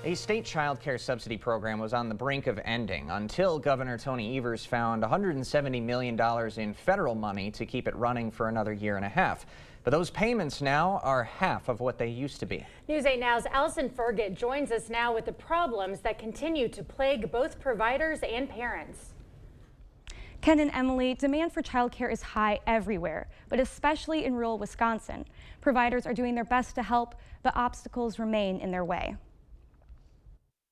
A state child care subsidy program was on the brink of ending until Governor Tony Evers found $170 million in federal money to keep it running for another year and a half. But those payments now are half of what they used to be. News 8 Now's Allison Fergit joins us now with the problems that continue to plague both providers and parents. Ken and Emily, demand for childcare is high everywhere, but especially in rural Wisconsin. Providers are doing their best to help, but obstacles remain in their way.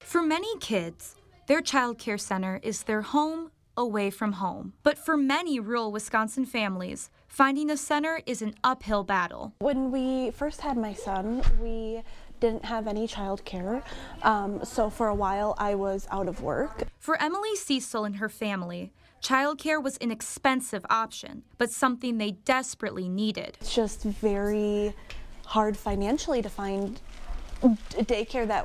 For many kids, their child care center is their home away from home. But for many rural Wisconsin families, finding a center is an uphill battle. When we first had my son, we didn't have any child care, so for a while I was out of work. For Emily Cecil and her family, childcare was an expensive option, but something they desperately needed. It's just very hard financially to find daycare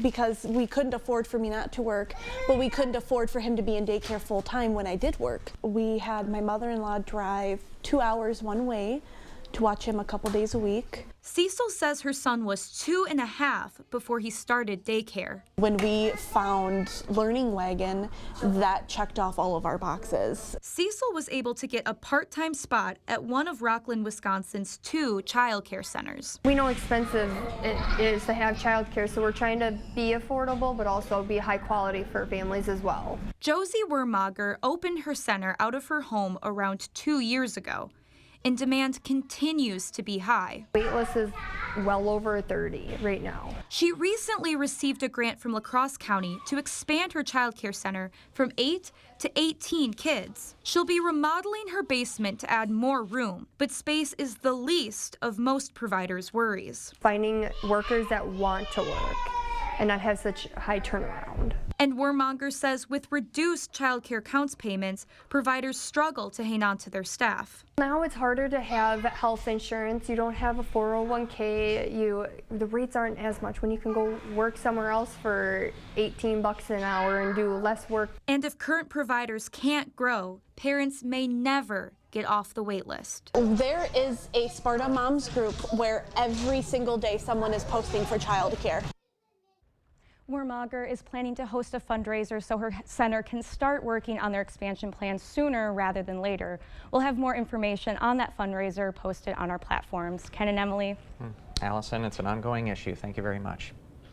because we couldn't afford for me not to work, but we couldn't afford for him to be in daycare full time when I did work. We had my mother-in-law drive 2 hours one way to watch him a couple days a week. Cecil says her son was 2.5 before he started daycare. When we found Learning Wagon, that checked off all of our boxes. Cecil was able to get a part-time spot at one of Rockland, Wisconsin's 2 child care centers. We know expensive it is to have child care, so we're trying to be affordable but also be high quality for families as well. Josie Wermager opened her center out of her home around 2 years ago, and demand continues to be high. Waitlist is well over 30 right now. She recently received a grant from Crosse County to expand her child care center from 8 to 18 kids. She'll be remodeling her basement to add more room, but space is the least of most providers' worries. Finding workers that want to work and not have such high turnaround. And Wermager says with reduced child care counts payments, providers struggle to hang on to their staff. Now it's harder to have health insurance. You don't have a 401k. The rates aren't as much when you can go work somewhere else for $18 an hour and do less work. And if current providers can't grow, parents may never get off the wait list. There is a Sparta Moms group where every single day someone is posting for childcare. Wermager is planning to host a fundraiser so her center can start working on their expansion plans sooner rather than later. We'll have more information on that fundraiser posted on our platforms. Ken and Emily. Allison, it's an ongoing issue. Thank you very much.